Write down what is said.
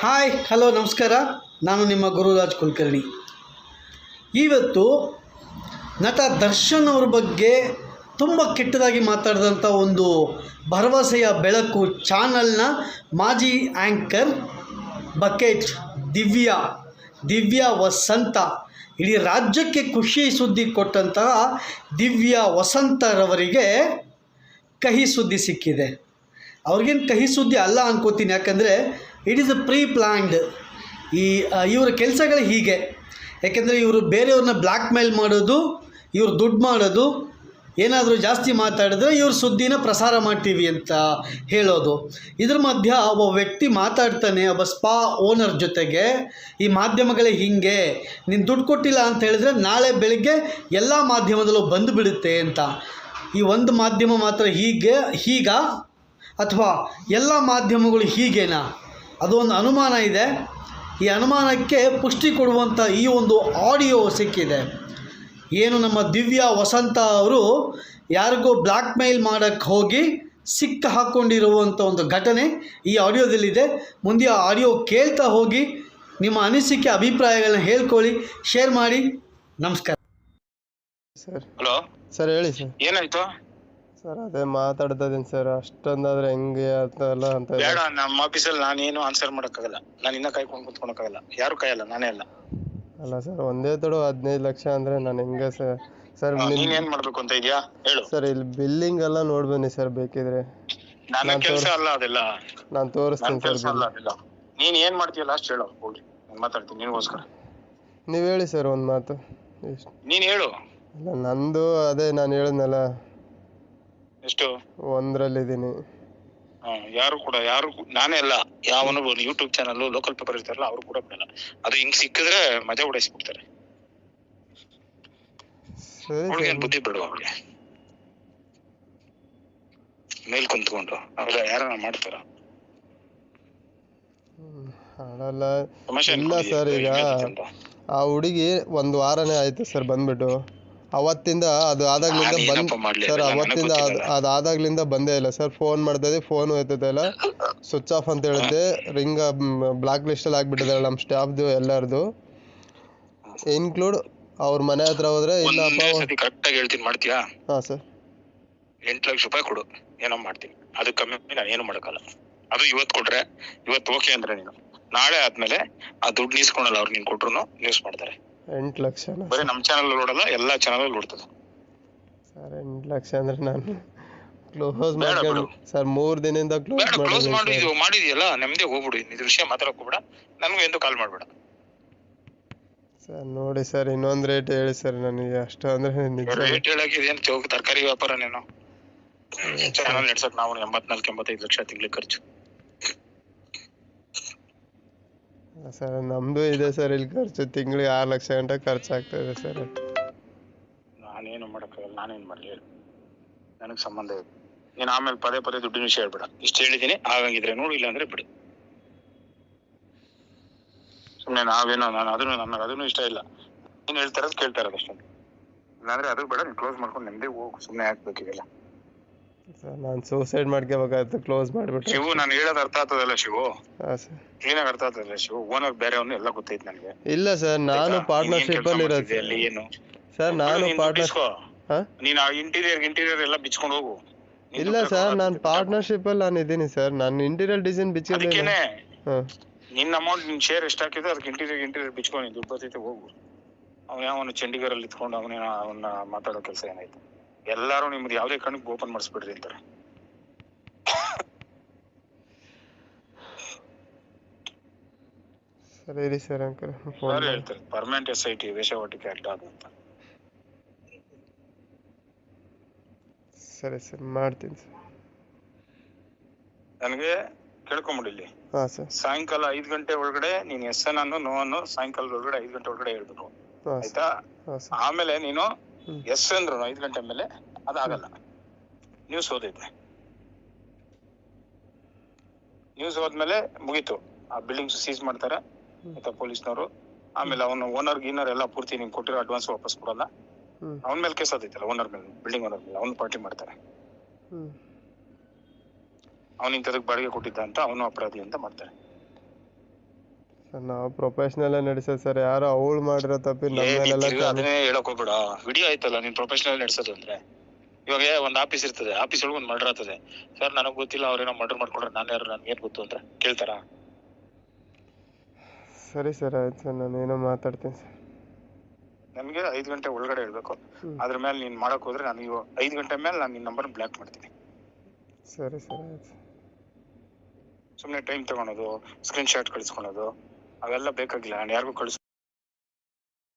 Hi hello ನಮಸ್ಕಾರ. ನಾನು ನಿಮ್ಮ ಗುರುರಾಜ್ ಕುಲಕರ್ಣಿ. ಇವತ್ತು ನಟ ದರ್ಶನ್ ಅವ್ರ ಬಗ್ಗೆ ತುಂಬ ಕೆಟ್ಟದಾಗಿ ಮಾತಾಡಿದಂಥ ಒಂದು ಭರವಸೆಯ ಬೆಳಕು ಚಾನಲ್ನ ಮಾಜಿ ಆ್ಯಂಕರ್ ಬಕೆಟ್ ದಿವ್ಯಾ ವಸಂತ, ಇಡೀ ರಾಜ್ಯಕ್ಕೆ ಖುಷಿ ಸುದ್ದಿ ಕೊಟ್ಟಂತಹ ದಿವ್ಯಾ ವಸಂತರವರಿಗೆ ಕಹಿ ಸುದ್ದಿ ಸಿಕ್ಕಿದೆ. ಅವ್ರಿಗೇನು ಕಹಿ ಸುದ್ದಿ ಅಲ್ಲ ಅನ್ಕೋತೀನಿ, ಯಾಕಂದರೆ it is a pre planned. ಇವರ ಕೆಲಸಗಳು ಹೀಗೆ. ಯಾಕೆಂದರೆ ಇವರು ಬೇರೆಯವ್ರನ್ನ ಬ್ಲ್ಯಾಕ್ ಮೇಲ್ ಮಾಡೋದು, ಇವ್ರು ದುಡ್ಡು ಮಾಡೋದು, ಏನಾದರೂ ಜಾಸ್ತಿ ಮಾತಾಡಿದ್ರೆ ಇವ್ರ ಸುದ್ದಿನ ಪ್ರಸಾರ ಮಾಡ್ತೀವಿ ಅಂತ ಹೇಳೋದು. ಇದ್ರ ಮಧ್ಯ ಒಬ್ಬ ವ್ಯಕ್ತಿ ಮಾತಾಡ್ತಾನೆ, ಒಬ್ಬ ಸ್ಪಾ ಓನರ್ ಜೊತೆಗೆ, ಈ ಮಾಧ್ಯಮಗಳೇ ಹೀಗೆ, ನೀನು ದುಡ್ಡು ಕೊಟ್ಟಿಲ್ಲ ಅಂತ ಹೇಳಿದ್ರೆ ನಾಳೆ ಬೆಳಗ್ಗೆ ಎಲ್ಲ ಮಾಧ್ಯಮದಲ್ಲೂ ಬಂದುಬಿಡುತ್ತೆ ಅಂತ. ಈ ಒಂದು ಮಾಧ್ಯಮ ಮಾತ್ರ ಹೀಗ ಅಥವಾ ಎಲ್ಲ ಮಾಧ್ಯಮಗಳು ಹೀಗೇನಾ? ಅದೊಂದು ಅನುಮಾನ ಇದೆ. ಈ ಅನುಮಾನಕ್ಕೆ ಪುಷ್ಟಿ ಕೊಡುವಂಥ ಈ ಒಂದು ಆಡಿಯೋ ಸಿಕ್ಕಿದೆ. ಏನು ನಮ್ಮ ದಿವ್ಯಾ ವಸಂತ ಅವರು ಯಾರಿಗೋ ಬ್ಲ್ಯಾಕ್ ಮೇಲ್ ಮಾಡೋಕ್ಕೆ ಹೋಗಿ ಹಾಕ್ಕೊಂಡಿರುವಂಥ ಒಂದು ಘಟನೆ ಈ ಆಡಿಯೋದಲ್ಲಿದೆ. ಮುಂದೆ ಆ ಆಡಿಯೋ ಕೇಳ್ತಾ ಹೋಗಿ ನಿಮ್ಮ ಅನಿಸಿಕೆ ಅಭಿಪ್ರಾಯಗಳನ್ನ ಹೇಳ್ಕೊಳ್ಳಿ, ಶೇರ್ ಮಾಡಿ. ನಮಸ್ಕಾರ ಸರ್. ಹಲೋ ಸರ್ ಹೇಳಿ ಸರ್. ಏನಾಯ್ತು ಸರ್ ಅದೇ ಮಾತಾಡ್ತಾ ಇದೀನಿ ಸರ್. ಅಷ್ಟೊಂದಾದ್ರೆ ಹೆಂಗೆ ಅಂತಲ್ಲ ಅಂತ. ಬೇಡ, ನಮ್ಮ ಆಫೀಸಲ್ಲಿ ನಾನೇನು ಆನ್ಸರ್ ಮಾಡಕ್ಕಾಗಲ್ಲ. ನಾನು ಇನ್ನ ಕಾಯ್ಕೊಂಡು ಕುತ್ಕೊಳಕ್ಕಾಗಲ್ಲ. ಯಾರು ಕಾಯಲ್ಲ, ನಾನೇ ಅಲ್ಲ. ಅಲ್ಲ ಸರ್, ಒಂದೇ ತಡು 15 ಲಕ್ಷ ಅಂದ್ರೆ ನಾನು ಹೆಂಗೆ ಸರ್? ಸರ್ ನೀನ್ ಏನ್ ಮಾಡ್ಬೇಕು ಅಂತ ಇದೆಯಾ ಹೇಳು. ಸರ್ ಇಲ್ಲಿ ಬಿಲ್ಲಿಂಗ್ ಎಲ್ಲ ನೋಡ್ಬನ್ನಿ ಸರ್ ಬೇಕಿದ್ರೆ. ನನ್ನ ಕೆಲಸ ಅಲ್ಲ ಅದೆಲ್ಲ. ನಾನು ತೋರಿಸ್ತೀನಿ ಸರ್. ಅಲ್ಲ ಅದೆಲ್ಲ. ನೀನ್ ಏನ್ ಮಾಡ್ತೀಯ ಲಾಸ್ಟ್ ಹೇಳು, ಹೋಗಿ ನಾನು ಮಾತಾಡ್ತೀನಿ ನಿನ್ಗೋಸ್ಕರ. ನೀವ್ ಹೇಳಿ ಸರ್ ಒಂದ್ ಮಾತು. ನೀನ್ ಹೇಳು. ಅಲ್ಲ ನಂದು ಅದೇ ನಾನು ಹೇಳಿದ್ನಲ್ಲ, ಎಷ್ಟು 1ರಲ್ಲಿದ್ದೀನಿ. ಯಾರು ನಾನೇ ಅಲ್ಲ. ಯಾವನು ಯೂಟ್ಯೂಬ್ ಚಾನಲ್ ಲೋಕಲ್ ಪೇಪರ್ ಇರ್ತಾರಲ್ಲ ಅವ್ರು ಕೂಡ ಬಿಡಲ್ಲ. ಅದು ಹಿಂಗ್ ಸಿಕ್ಕಿದ್ರೆ ಮಜಾ ಉಡಾಯಿಸ್ಬಿಡ್ತಾರೆ. ಅವ್ಳಿಗೆ ಬುದ್ಧಿ ಬಿಡುವ, ಅವ್ಳಿಗೆ ಮೇಲ್ ಕುಂತ್ಕೊಂಡು ಅವೆಲ್ಲ ಯಾರನ್ನ ಮಾಡ್ತಾರ? ಇಲ್ಲ ಸರ್, ಈಗ ಆ ಹುಡುಗಿ 1 ವಾರನೇ ಆಯ್ತು ಸರ್ ಬಂದ್ಬಿಟ್ಟು. ಅವತ್ತಿಂದ ಅದು ಆದಾಗ್ಲಿಂದ ಸರ್, ಅವತ್ತಿಂದ ಅದಾದಾಗ್ಲಿಂದ ಬಂದೇ ಇಲ್ಲ ಸರ್. ಫೋನ್ ಮಾಡ್ತಾ ಫೋನು ಎತ್ತುತ್ತಿಲ್ಲ, ಸ್ವಿಚ್ ಆಫ್ ಅಂತ ಹೇಳಿದ್ದೆ. ರಿಂಗ್ ಬ್ಲಾಕ್ ಲಿಸ್ಟಲ್ಲಿ ಆಗ್ಬಿಟ್ಟಿದೆ ನಮ್ಮ ಸ್ಟಾಫ್ದು ಎಲ್ಲರದು, ಇನ್ಕ್ಲೂಡ್ ಅವ್ರ ಮನೆ ಹತ್ರ ಹೋದ್ರೆ ಇಲ್ಲಪ್ಪ. ಕರೆಕ್ಟಾಗಿ ಹೇಳ್ತೀನಿ, ಮಾಡ್ತೀಯಾ? ಹಾಂ ಸರ್. 8 ಲಕ್ಷ ರೂಪಾಯಿ ಕೊಡು, ಏನೋ ಮಾಡ್ತೀನಿ. ಅದು ಕಮ್ಮಿ ನಾನು ಏನು ಮಾಡಕ್ಕಲ್ಲ. ಅದು ಇವತ್ತು ಕೊಟ್ರೆ ಇವತ್ತು ಓಕೆ ಅಂದ್ರೆ ನೀನು ನಾಳೆ ಆದ್ಮೇಲೆ ಆ ದುಡ್ಡು ನೀಸ್ಕೊಳಲ್ಲ. ಅವ್ರು ನೀನ್ ಕೊಟ್ರು ನ್ಯೂಸ್ ಮಾಡ್ತಾರೆ. 8 ಲಕ್ಷ ಬರೀ ನಮ್ಮ ಚಾನಲ್ ನೋಡಲ್ಲ, ಎಲ್ಲಾ ಚಾನಲ್ ನೋಡ್ತದೆ ಸರ್. 8 ಲಕ್ಷ ಅಂದ್ರೆ ನಾನು ಕ್ಲೋಸ್ ಮಾಡ್ಕೊಂಡು ಸರ್ 3 ದಿನದಿಂದ ಕ್ಲೋಸ್ ಮಾಡಿದ್ಯಲ್ಲ, ನೆಮ್ಮದಿ ಹೋಗ್ಬಿಡು. ಇದ್ರ ವಿಷಯ ಮಾತಾಡಕ್ ಹೋಗ್ಬೇಡ, ನನಗೂ ಎಂದು ಕಾಲ್ ಮಾಡ್ಬೇಡ ಸರ್. ನೋಡಿ ಸರ್, ಇನ್ನೊಂದು ರೇಟ್ ಹೇಳಿ ಸರ್ ನನಗೆ. ಅಷ್ಟು ಅಂದ್ರೆ ನಿಜ ರೇಟ್ ಹೇಳಕ್ಕೆ ಇದೇನು ತರಕಾರಿ ವ್ಯಾಪಾರ? ನೀನು ಚಾನಲ್ ನಡ್ಸಕ್ ನಾವು 84-85 ಲಕ್ಷ ತಿಂಗಳಿಗೆ ಖರ್ಚು ಸರ್. ನಮ್ದು ಇದೆ ಸರ್ ಇಲ್ಲಿ ಖರ್ಚು, ತಿಂಗಳಿಗೆ 6 ಲಕ್ಷ ಗಂಟೆ ಖರ್ಚಾಗ್ತಾ ಇದೆ ಸರ್. ನಾನೇನು ಮಾಡಕ್ಕಾಗಲ್ಲ. ನಾನೇನ್ ಮಾಡ್ಲಿ ಹೇಳು, ನನಗ್ ಸಂಬಂಧ ಇದೆ. ನೀನ್ ಆಮೇಲೆ ಪದೇ ದುಡ್ಡಿನ ವಿಷಯ ಹೇಳ್ಬೇಡ. ಇಷ್ಟು ಹೇಳಿದೀನಿ, ಆಗಂಗಿದ್ರೆ ನೋಡು, ಇಲ್ಲ ಅಂದ್ರೆ ಬಿಡು. ಸುಮ್ನೆ ನಾವೇನೋ ಅದನ್ನು ಇಷ್ಟ ಇಲ್ಲ. ನೀನ್ ಹೇಳ್ತಾ ಇರೋದು ಕೇಳ್ತಾ ಇರೋದು ಅಷ್ಟೇ. ಇಲ್ಲಾಂದ್ರೆ ಅದು ಬೇಡ, ನೀನ್ ಕ್ಲೋಸ್ ಮಾಡ್ಕೊಂಡು ನೆಮ್ಮದಿ ಹೋಗು. ಸುಮ್ನೆ ಹಾಕ್ಬೇಕಿಲ್ಲ ಸರ್. ನಾನು ಸೂಸೈಡ್ ಮಾಡ್ಕೋಬೇಕಾಯ್ತು ಕ್ಲೋಸ್ ಮಾಡ್ಬಿಟ್ಟು. ಶಿವು, ನಾನು ಹೇಳೋದು ಅರ್ಥ ಆಗ್ತದಲ್ಲ ಶಿವು? ಹಾಂ ಸರ್. ಕ್ಲೀನಾಗಿ ಅರ್ಥ ಆಗ್ತದಲ್ಲ ಶಿವು? ಓನರ್ ಬೇರೆಯವನು ಎಲ್ಲ ಗೊತ್ತೈತೆ ನನಗೆ. ಇಲ್ಲ ಸರ್, ನಾನು ಪಾರ್ಟ್ನರ್ಶಿಪ್ ಅಲ್ಲಿ ಇರೋದು ಏನು ಸರ್. ನಾನು ನೀನು ಇಂಟೀರಿಯರ್ ಎಲ್ಲ ಬಿಚ್ಕೊಂಡು ಹೋಗು. ಇಲ್ಲ ಸರ್, ನಾನು ಪಾರ್ಟ್ನರ್ಶಿಪ್ ಅಲ್ಲಿ ನಾನು ಇದ್ದೀನಿ ಸರ್. ನಾನು ಇಂಟೀರಿಯರ್ ಡಿಸೈನ್ ಬಿಚ್ಚಿದ್ದೇನೆ. ನಿನ್ನ ಅಮೌಂಟ್ ನಿನ್ ಶೇರ್ ಎಷ್ಟಾಕಿದೆ ಅದಕ್ಕೆ ಇಂಟೀರಿಯರ್ ಬಿಚ್ಕೊಂಡು ದುಡ್ಡು ಬರ್ತೈತೆ, ಹೋಗು. ಅವನ ಯಾವನು ಚಂಡೀಗಢಲ್ಲಿ ಇತ್ಕೊಂಡು ಅವನ್ನ ಮಾತಾಡೋ ಕೆಲಸ ಏನಾಯ್ತು? ಎಲ್ಲಾರು ನಿಮ್ದು ಯಾವ್ದೇ ಕಾರಣಕ್ಕೆ ಓಪನ್ ಮಾಡಿಸ್ಬಿಡ್ರಿ ಅಂತಾರೆ. ಸರಿ ಸರ್ ಅಂಕಲ್, ಹೇಳ್ತಾರೆ ಪರ್ಮನೆಂಟ್ SIT ವೇಷವಾಟಿಕೆ ಅಡ್ಡ ಅಂತ. ಸರಿ ಸರ್, ಮಾಡ್ತೀನಿ ಸರ್. ನನಗೆ ಕೇಳ್ಕೊಂಬಿಡಿಲ್ಲಿ. ಹಾಂ ಸರ್. ಸಾಯಂಕಾಲ 5 ಗಂಟೆ ಒಳಗಡೆ ನೀನು ಎಸ್ ಅನ್ನು ನೋ ಅನ್ನು ಸಾಯಂಕಾಲದ ಒಳಗಡೆ 5 ಗಂಟೆ ಒಳಗಡೆ ಹೇಳ್ಬೇಕು, ಆಯ್ತಾ? ಆಮೇಲೆ ನೀನು ಎಸ್ ಅಂದ್ರು 5 ಗಂಟೆ ಮೇಲೆ ಅದಾಗಲ್ಲ. ನ್ಯೂಸ್ ಓದೈತೆ, ನ್ಯೂಸ್ ಹೋದ್ಮೇಲೆ ಮುಗೀತು. ಆ ಬಿಲ್ಡಿಂಗ್ಸ್ ಸೀಸ್ ಮಾಡ್ತಾರೆ ಆಯ್ತಾ ಪೊಲೀಸ್ನವರು. ಆಮೇಲೆ ಅವನು ಓನರ್ ಗೀನರ್ ಎಲ್ಲ ಪೂರ್ತಿ ನೀನ್ ಕೊಟ್ಟಿರೋ ಅಡ್ವಾನ್ಸ್ ವಾಪಸ್ ಕೊಡಲ್ಲ. ಅವನ ಮೇಲೆ ಕೇಸ್ ಆದೈತಲ್ಲ, ಓನರ್ ಮೇಲೆ, ಬಿಲ್ಡಿಂಗ್ ಓನರ್ ಮೇಲೆ. ಅವ್ನು ಪಾರ್ಟಿ ಮಾಡ್ತಾರೆ. ಅವ್ನು ಇಂಥದಕ್ಕೆ ಬಾಡಿಗೆ ಕೊಟ್ಟಿದ್ದ ಅಂತ ಅವನು ಅಪರಾಧಿ ಅಂತ ಮಾಡ್ತಾರೆ. ಸರ್ ನಾವು ಪ್ರೊಫೆಷ್ನಲ್ ನಡೆಸೋದು ಸರ್, ಯಾರೋ ಅವಳು ಮಾಡಿರೋ ತಪ್ಪಿ ನಮ್ಮ ಮೇಲೆಲ್ಲ ಅದನ್ನೇ ಹೇಳಕ್ ಹೋಗ್ಬೇಡ. ವಿಡಿಯೋ ಆಯ್ತಲ್ಲ ನೀನ್ ಪ್ರೊಫೆಷನಲ್ ನಡೆಸೋದು ಅಂದ್ರೆ. ಇವಾಗ ಒಂದ್ ಆಫೀಸ್ ಇರ್ತದೆ, ಆಫೀಸ್ ಒಳಗೆ ಒಂದ್ ಮರ್ಡರ್ ಆಗ್ತದೆ. ಸರ್ ನನಗ್ ಗೊತ್ತಿಲ್ಲ, ಅವ್ರೇನೋ ಮರ್ಡರ್ ಮಾಡ್ಕೊಂಡ್ರೆ ನಾನು ಯಾರು, ನನ್ಗೇನ್ ಗೊತ್ತು ಅಂತ ಕೇಳ್ತಾರ? ಸರಿ ಸರ್, ಆಯ್ತು ಸರ್, ನಾನು ಏನೋ ಮಾತಾಡ್ತೀನಿ ಸರ್. ನನ್ಗೆ 5 ಗಂಟೆ ಒಳಗಡೆ ಹೇಳ್ಬೇಕು. ಅದ್ರ ಮೇಲೆ ನೀನ್ ಮಾಡಕ್ ಹೋದ್ರೆ ನಾನು 5 ಗಂಟೆ ಮೇಲೆ ನಾನು ನಿನ್ ನಂಬರ್ ಬ್ಲಾಕ್ ಮಾಡ್ತೀನಿ. ಸರಿ ಸರ್, ಆಯ್ತು. ಸುಮ್ನೆ ಟೈಮ್ ತಗೊಳೋದು, ಸ್ಕ್ರೀನ್ ಶಾಟ್ ಕಳಿಸ್ಕೊಳೋದು ಅವೆಲ್ಲ ಬೇಕಾಗಿಲ್ಲ. ನಾನು ಯಾರಿಗೂ ಕಳಿಸ್